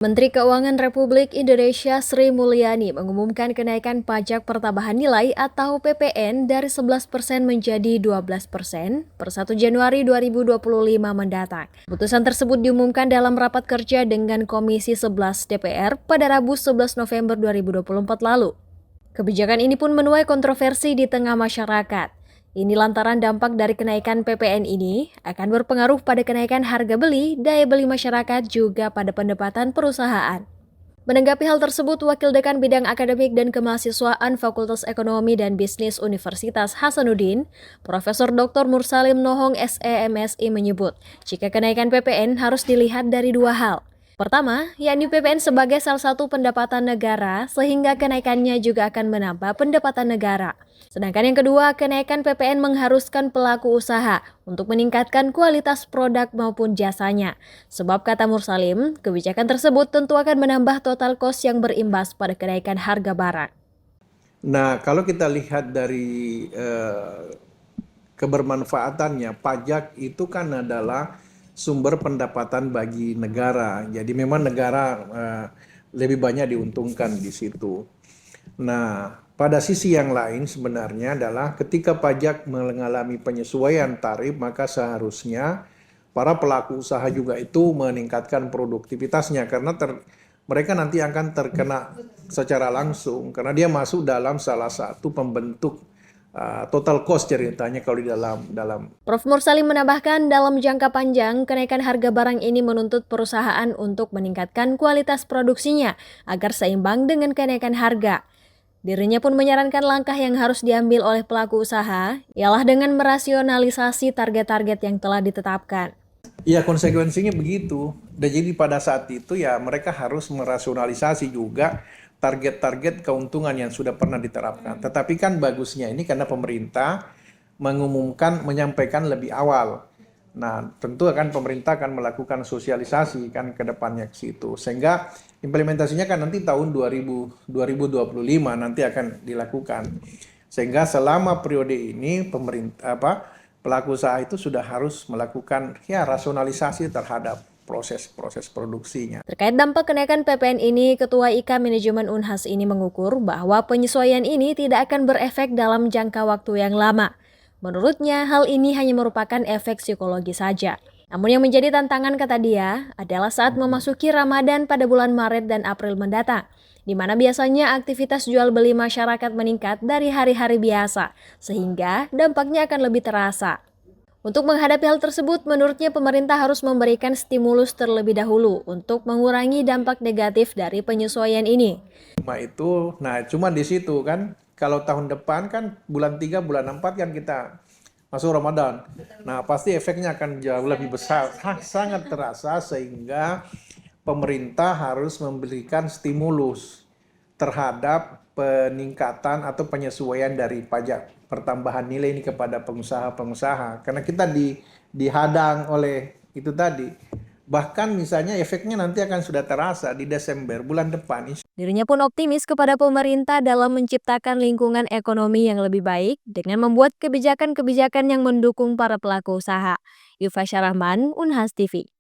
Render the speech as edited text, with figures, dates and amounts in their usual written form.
Menteri Keuangan Republik Indonesia Sri Mulyani mengumumkan kenaikan pajak pertambahan nilai atau PPN dari 11% menjadi 12% per 1 Januari 2025 mendatang. Keputusan tersebut diumumkan dalam rapat kerja dengan Komisi 11 DPR pada Rabu 11 November 2024 lalu. Kebijakan ini pun menuai kontroversi di tengah masyarakat. Ini lantaran dampak dari kenaikan PPN ini akan berpengaruh pada kenaikan harga beli, daya beli masyarakat, juga pada pendapatan perusahaan. Menanggapi hal tersebut, Wakil Dekan Bidang Akademik dan Kemahasiswaan Fakultas Ekonomi dan Bisnis Universitas Hasanuddin, Profesor Dr. Mursalim Nohong SEMSI menyebut, jika kenaikan PPN harus dilihat dari dua hal. Pertama, yakni PPN sebagai salah satu pendapatan negara, sehingga kenaikannya juga akan menambah pendapatan negara. Sedangkan yang kedua, kenaikan PPN mengharuskan pelaku usaha untuk meningkatkan kualitas produk maupun jasanya. Sebab kata Mursalim, kebijakan tersebut tentu akan menambah total cost yang berimbas pada kenaikan harga barang. Nah, kalau kita lihat dari kebermanfaatannya, pajak itu kan adalah sumber pendapatan bagi negara. Jadi memang negara lebih banyak diuntungkan di situ. Nah, pada sisi yang lain sebenarnya adalah ketika pajak mengalami penyesuaian tarif, maka seharusnya para pelaku usaha juga itu meningkatkan produktivitasnya karena mereka nanti akan terkena secara langsung karena dia masuk dalam salah satu pembentuk total cost ceritanya kalau di dalam. Prof. Mursalim menambahkan dalam jangka panjang, kenaikan harga barang ini menuntut perusahaan untuk meningkatkan kualitas produksinya agar seimbang dengan kenaikan harga. Dirinya pun menyarankan langkah yang harus diambil oleh pelaku usaha ialah dengan merasionalisasi target-target yang telah ditetapkan. Ya, konsekuensinya begitu. Dan jadi pada saat itu ya mereka harus merasionalisasi juga target-target keuntungan yang sudah pernah diterapkan. Tetapi kan bagusnya ini karena pemerintah menyampaikan lebih awal. Nah, tentu akan pemerintah akan melakukan sosialisasi kan ke depannya ke situ. Sehingga implementasinya kan nanti tahun 2025 nanti akan dilakukan. Sehingga selama periode ini pelaku usaha itu sudah harus melakukan rasionalisasi terhadap proses produksinya. Terkait dampak kenaikan PPN ini, Ketua IKA Manajemen Unhas ini mengukur bahwa penyesuaian ini tidak akan berefek dalam jangka waktu yang lama. Menurutnya, hal ini hanya merupakan efek psikologi saja. Namun yang menjadi tantangan, kata dia, adalah saat memasuki Ramadan pada bulan Maret dan April mendatang, di mana biasanya aktivitas jual beli masyarakat meningkat dari hari-hari biasa, sehingga dampaknya akan lebih terasa. Untuk menghadapi hal tersebut, menurutnya pemerintah harus memberikan stimulus terlebih dahulu untuk mengurangi dampak negatif dari penyesuaian ini. Cuma di situ kan, kalau tahun depan kan bulan 3, bulan 4 kan kita masuk Ramadan. Nah, pasti efeknya akan jauh lebih besar, sangat terasa sehingga pemerintah harus memberikan stimulus terhadap peningkatan atau penyesuaian dari pajak pertambahan nilai ini kepada pengusaha-pengusaha. Karena kita dihadang oleh itu tadi. Bahkan misalnya efeknya nanti akan sudah terasa di Desember bulan depan. Dirinya pun optimis kepada pemerintah dalam menciptakan lingkungan ekonomi yang lebih baik dengan membuat kebijakan-kebijakan yang mendukung para pelaku usaha. Yufa Syarahman, Unhas TV.